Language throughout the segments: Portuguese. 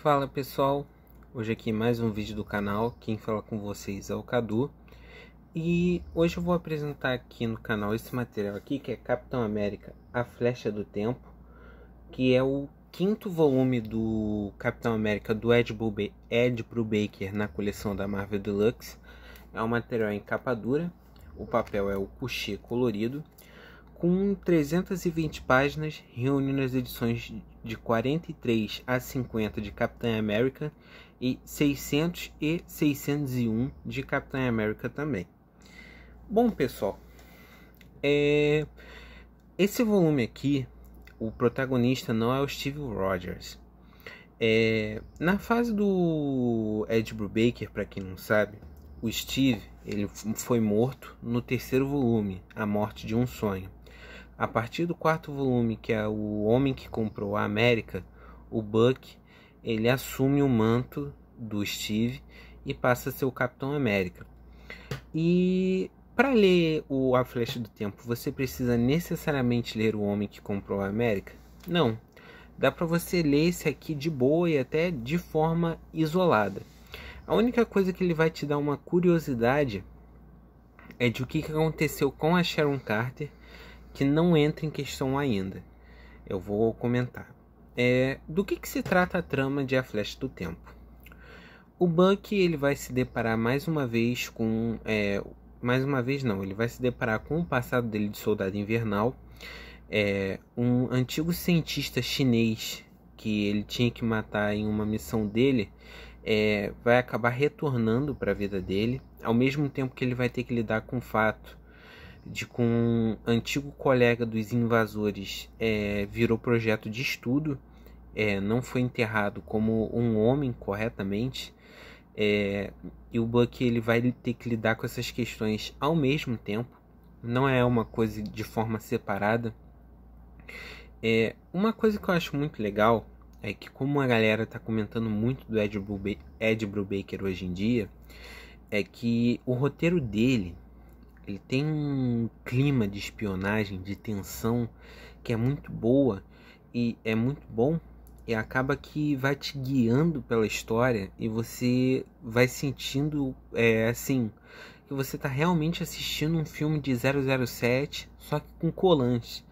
Fala pessoal, hoje aqui mais um vídeo do canal, quem fala com vocês é o Cadu. E hoje eu vou apresentar aqui no canal esse material aqui, que é Capitão América, A Flecha do Tempo, que é o quinto volume do Capitão América do Ed Brubaker na coleção da Marvel Deluxe. É um material em capa dura, o papel é o couché colorido, com 320 páginas, reunindo as edições de 43 a 50 de Capitã América e 600 e 601 de Capitã América também. Bom, pessoal, esse volume aqui, o protagonista não é o Steve Rogers. Na fase do Ed Brubaker, para quem não sabe, o Steve ele foi morto no terceiro volume, A Morte de um Sonho. A partir do quarto volume, que é O Homem que Comprou a América, o Buck ele assume o manto do Steve e passa a ser o Capitão América. E para ler A Flecha do Tempo, você precisa necessariamente ler O Homem que Comprou a América? Não. Dá para você ler esse aqui de boa e até de forma isolada. A única coisa que ele vai te dar uma curiosidade é de o que aconteceu com a Sharon Carter, que não entra em questão ainda. Eu vou comentar. Do que se trata a trama de A Flecha do Tempo? O Buck ele vai se deparar mais uma vez com... ele vai se deparar com o passado dele de soldado invernal. Um antigo cientista chinês que ele tinha que matar em uma missão dele vai acabar retornando para a vida dele, ao mesmo tempo que ele vai ter que lidar com o fato de que um antigo colega dos invasores virou projeto de estudo, não foi enterrado como um homem corretamente, e o Buck ele vai ter que lidar com essas questões ao mesmo tempo, não é uma coisa de forma separada. Uma coisa que eu acho muito legal é que, como a galera está comentando muito do Ed Brubaker hoje em dia, é que o roteiro dele ele tem um clima de espionagem, de tensão, que é muito boa e é muito bom, e acaba que vai te guiando pela história e você vai sentindo assim, que você está realmente assistindo um filme de 007, só que com colãs.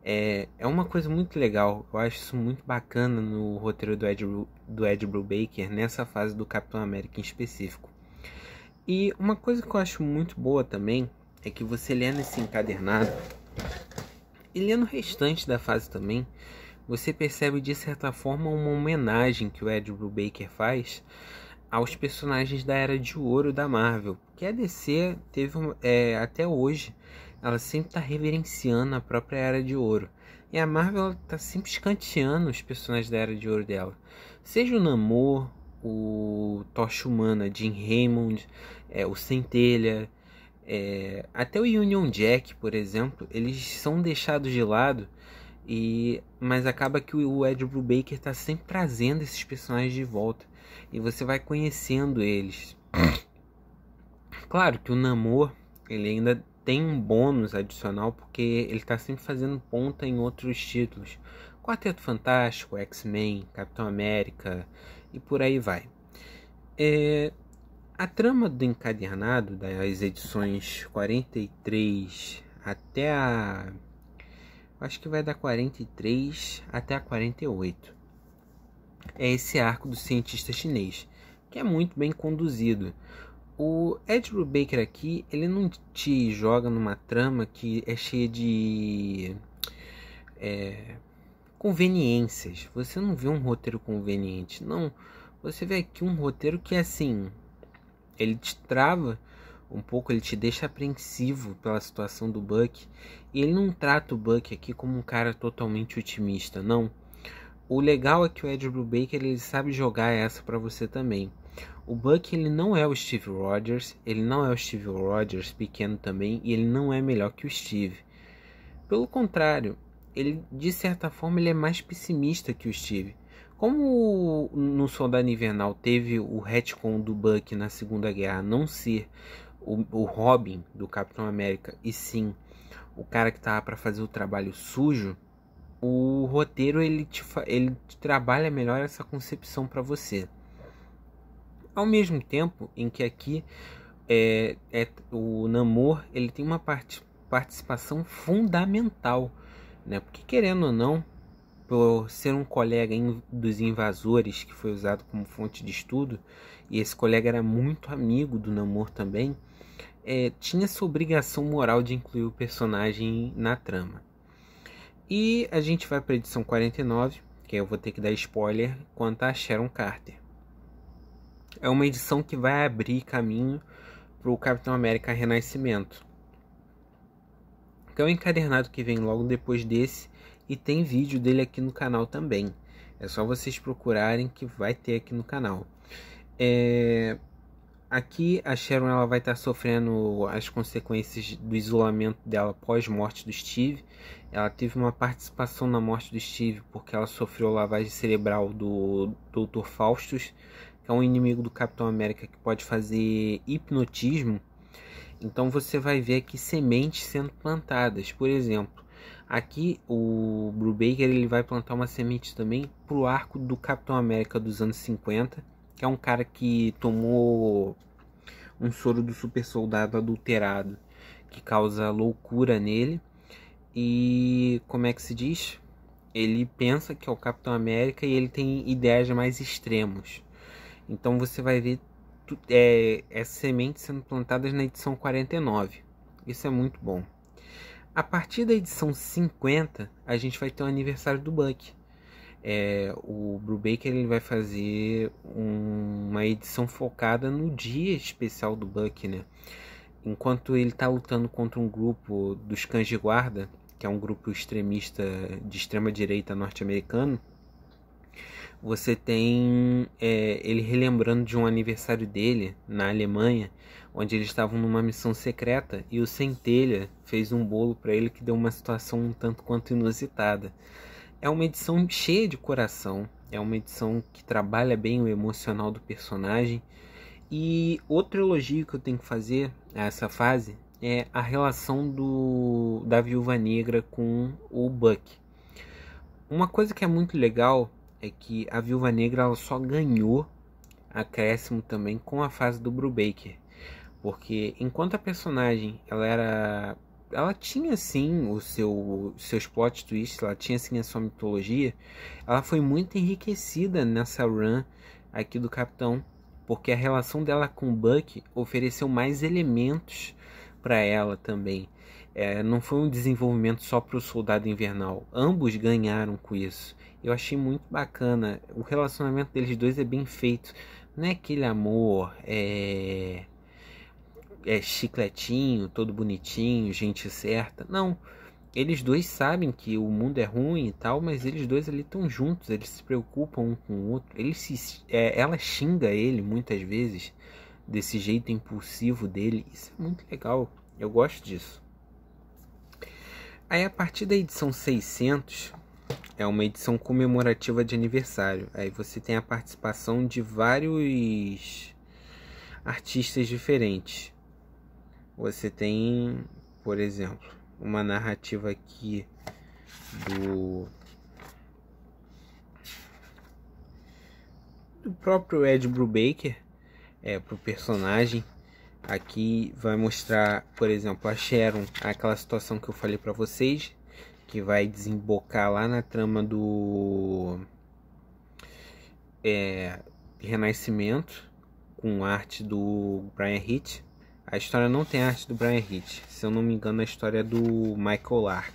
É uma coisa muito legal, eu acho isso muito bacana no roteiro do Ed Brubaker, nessa fase do Capitão América em específico. E uma coisa que eu acho muito boa também é que você lendo esse encadernado e lendo o restante da fase também, você percebe de certa forma uma homenagem que o Ed Brubaker faz aos personagens da Era de Ouro da Marvel, que a DC teve até hoje, ela sempre está reverenciando a própria Era de Ouro. E a Marvel está sempre escanteando os personagens da Era de Ouro dela. Seja o Namor, o Tocha Humana, Jim Hammond, o Centelha, até o Union Jack, por exemplo, eles são deixados de lado, mas acaba que o Ed Brubaker está sempre trazendo esses personagens de volta. E você vai conhecendo eles. Claro que o Namor ele ainda tem um bônus adicional, porque ele está sempre fazendo ponta em outros títulos. Quarteto Fantástico, X-Men, Capitão América e por aí vai. A trama do encadernado, das edições 43 até a... acho que vai da 43 até a 48. É esse arco do cientista chinês, que é muito bem conduzido. O Ed Brubaker aqui, ele não te joga numa trama que é cheia de conveniências. Você não vê um roteiro conveniente, não. Você vê aqui um roteiro que, assim, ele te trava um pouco, ele te deixa apreensivo pela situação do Buck. E ele não trata o Buck aqui como um cara totalmente otimista, não. O legal é que o Ed Brubaker ele sabe jogar essa para você também. O Buck ele não é o Steve Rogers, ele não é o Steve Rogers pequeno também, e ele não é melhor que o Steve. Pelo contrário, ele de certa forma ele é mais pessimista que o Steve. Como no Soldado Invernal teve o retcon do Buck na Segunda Guerra não ser o Robin do Capitão América, e sim o cara que estava para fazer o trabalho sujo, o roteiro ele trabalha melhor essa concepção para você. Ao mesmo tempo em que aqui o Namor ele tem uma participação fundamental, né? Porque querendo ou não, por ser um colega dos invasores que foi usado como fonte de estudo, e esse colega era muito amigo do Namor também, tinha essa obrigação moral de incluir o personagem na trama. E a gente vai para a edição 49, que eu vou ter que dar spoiler quanto a Sharon Carter. É uma edição que vai abrir caminho para o Capitão América Renascimento, que é um encadernado que vem logo depois desse, e tem vídeo dele aqui no canal também. É só vocês procurarem que vai ter aqui no canal. Aqui a Sharon ela vai estar sofrendo as consequências do isolamento dela pós-morte do Steve. Ela teve uma participação na morte do Steve porque ela sofreu lavagem cerebral do Dr. Faustus, que é um inimigo do Capitão América que pode fazer hipnotismo. Então você vai ver aqui sementes sendo plantadas. Por exemplo, aqui o Brubaker ele vai plantar uma semente também para o arco do Capitão América dos anos 50, que é um cara que tomou um soro do super soldado adulterado, que causa loucura nele. E como é que se diz? Ele pensa que é o Capitão América e ele tem ideias mais extremos. Então você vai ver essas sementes sendo plantadas na edição 49. Isso é muito bom. A partir da edição 50, a gente vai ter o aniversário do Bucky. O Brubaker ele vai fazer uma edição focada no dia especial do Bucky, né? Enquanto ele está lutando contra um grupo dos Cães de Guarda, que é um grupo extremista de extrema direita norte-americano, você tem ele relembrando de um aniversário dele na Alemanha, onde eles estavam numa missão secreta e o Centelha fez um bolo para ele que deu uma situação um tanto quanto inusitada. É uma edição cheia de coração, é uma edição que trabalha bem o emocional do personagem. E outro elogio que eu tenho que fazer a essa fase é a relação da Viúva Negra com o Bucky. Uma coisa que é muito legal é que a Viúva Negra ela só ganhou acréscimo também com a fase do Brubaker. Porque enquanto a personagem ela tinha sim seus plot twists, ela tinha sim a sua mitologia, ela foi muito enriquecida nessa run aqui do Capitão, porque a relação dela com o Bucky ofereceu mais elementos para ela também. Não foi um desenvolvimento só para o Soldado Invernal, ambos ganharam com isso. Eu achei muito bacana, o relacionamento deles dois é bem feito, não é aquele amor chicletinho, todo bonitinho, gente certa. Não, eles dois sabem que o mundo é ruim e tal, mas eles dois ali estão juntos, eles se preocupam um com o outro. Ela xinga ele muitas vezes desse jeito impulsivo dele. Isso é muito legal, eu gosto disso. Aí a partir da edição 600 é uma edição comemorativa de aniversário. Aí você tem a participação de vários artistas diferentes. Você tem, por exemplo, uma narrativa aqui do próprio Ed Brubaker para o personagem. Aqui vai mostrar, por exemplo, a Sharon, aquela situação que eu falei para vocês, que vai desembocar lá na trama do Renascimento, com arte do Bryan Hitch. A história não tem arte do Bryan Hitch, se eu não me engano a história é do Michael Lark,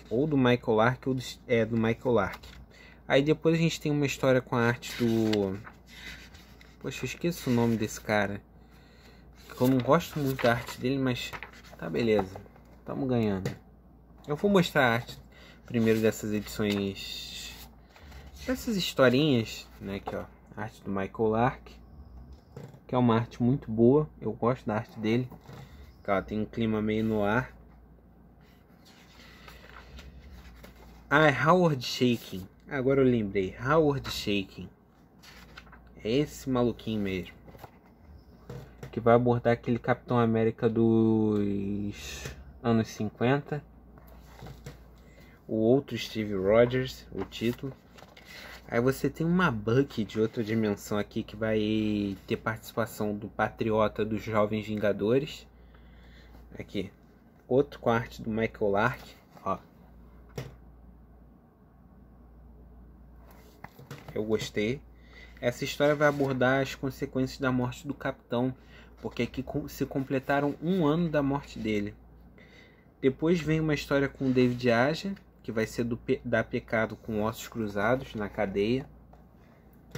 ou do Michael Lark ou do Michael Lark. Aí depois a gente tem uma história com a arte do... Poxa, eu esqueço o nome desse cara, eu não gosto muito da arte dele, mas tá beleza, estamos ganhando. Eu vou mostrar a arte primeiro dessas edições, dessas historinhas, né? Aqui ó, a arte do Michael Lark, que é uma arte muito boa, eu gosto da arte dele, que ela tem um clima meio no ar. Howard Chaykin, agora eu lembrei, Howard Chaykin, é esse maluquinho mesmo, que vai abordar aquele Capitão América dos anos 50, o outro Steve Rogers, o título. Aí você tem uma Bucky de outra dimensão aqui que vai ter participação do Patriota dos Jovens Vingadores. Aqui, outro com a arte do Michael Lark, ó. Eu gostei. Essa história vai abordar as consequências da morte do Capitão, porque aqui se completaram 1 ano da morte dele. Depois vem uma história com o David Aja, que vai ser da Pecado com ossos cruzados na cadeia,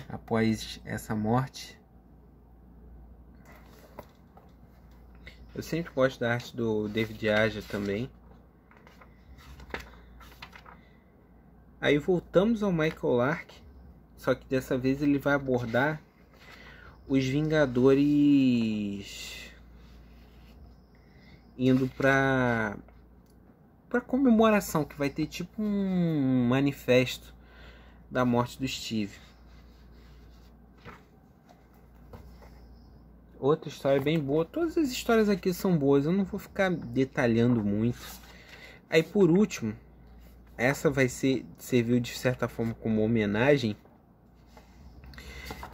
após essa morte. Eu sempre gosto da arte do David Aja também. Aí voltamos ao Michael Lark, só que dessa vez ele vai abordar os Vingadores indo para comemoração, que vai ter tipo um manifesto da morte do Steve. Outra história bem boa. Todas as histórias aqui são boas, eu não vou ficar detalhando muito. Aí por último, essa vai serviu de certa forma como homenagem,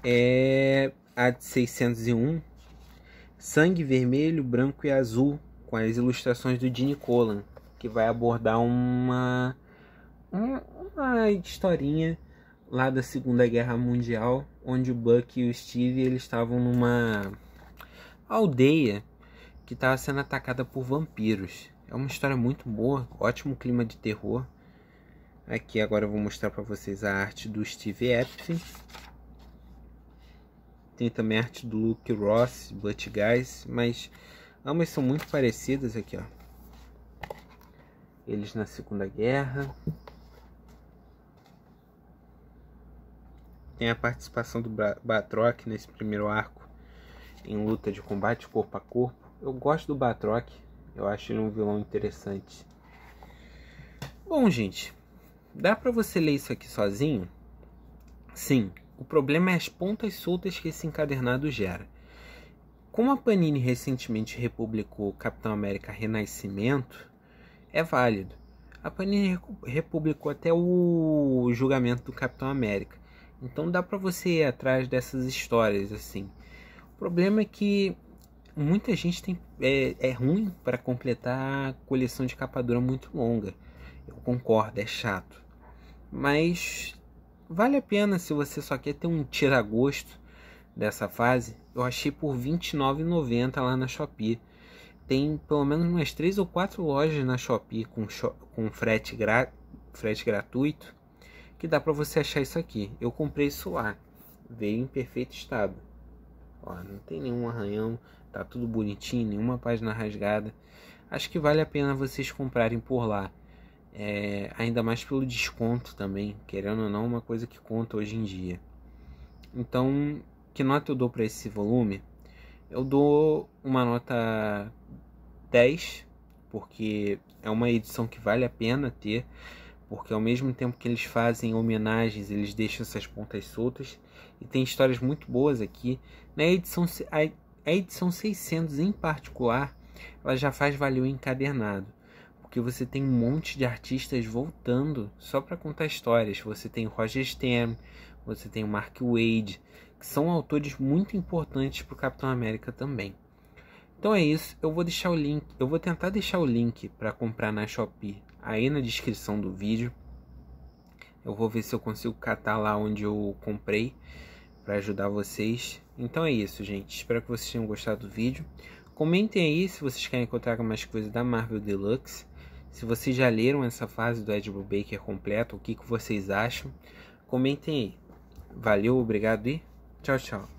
é a de 601, Sangue Vermelho, Branco e Azul, com as ilustrações do Gene Colan, que vai abordar uma historinha lá da Segunda Guerra Mundial, onde o Buck e o Steve eles estavam numa aldeia que estava sendo atacada por vampiros. É uma história muito boa, ótimo clima de terror. Aqui agora eu vou mostrar para vocês a arte do Steve Epstein. Tem também a arte do Luke Ross, Butch Guys, mas ambas são muito parecidas aqui, ó. Eles na Segunda Guerra. Tem a participação do Batroc nesse primeiro arco em luta de combate corpo a corpo. Eu gosto do Batroc, eu acho ele um vilão interessante. Bom, gente, dá pra você ler isso aqui sozinho? Sim. O problema é as pontas soltas que esse encadernado gera. Como a Panini recentemente republicou Capitão América Renascimento, é válido. A Panini republicou até o julgamento do Capitão América. Então dá pra você ir atrás dessas histórias assim. O problema é que muita gente é ruim para completar a coleção de capa dura muito longa. Eu concordo, é chato. Mas vale a pena se você só quer ter um tira-gosto dessa fase. Eu achei por R$ 29,90 lá na Shopee. Tem pelo menos umas 3 ou 4 lojas na Shopee com frete gratuito, que dá pra você achar isso aqui. Eu comprei isso lá, veio em perfeito estado. Ó, não tem nenhum arranhão, tá tudo bonitinho, nenhuma página rasgada. Acho que vale a pena vocês comprarem por lá. Ainda mais pelo desconto também, querendo ou não, uma coisa que conta hoje em dia. Então, que nota eu dou para esse volume? Eu dou uma nota 10, porque é uma edição que vale a pena ter, porque ao mesmo tempo que eles fazem homenagens, eles deixam essas pontas soltas, e tem histórias muito boas aqui. A edição 600 em particular, ela já faz valer o encadernado, porque você tem um monte de artistas voltando só para contar histórias. Você tem o Roger Stern, você tem o Mark Waid, que são autores muito importantes para o Capitão América também. Então é isso, eu vou deixar o link, eu vou tentar deixar o link para comprar na Shopee aí na descrição do vídeo. Eu vou ver se eu consigo catar lá onde eu comprei para ajudar vocês. Então é isso, gente, espero que vocês tenham gostado do vídeo. Comentem aí se vocês querem que eu traga mais coisas da Marvel Deluxe. Se vocês já leram essa fase do Ed Brubaker completa, o que vocês acham? Comentem aí. Valeu, obrigado e tchau, tchau.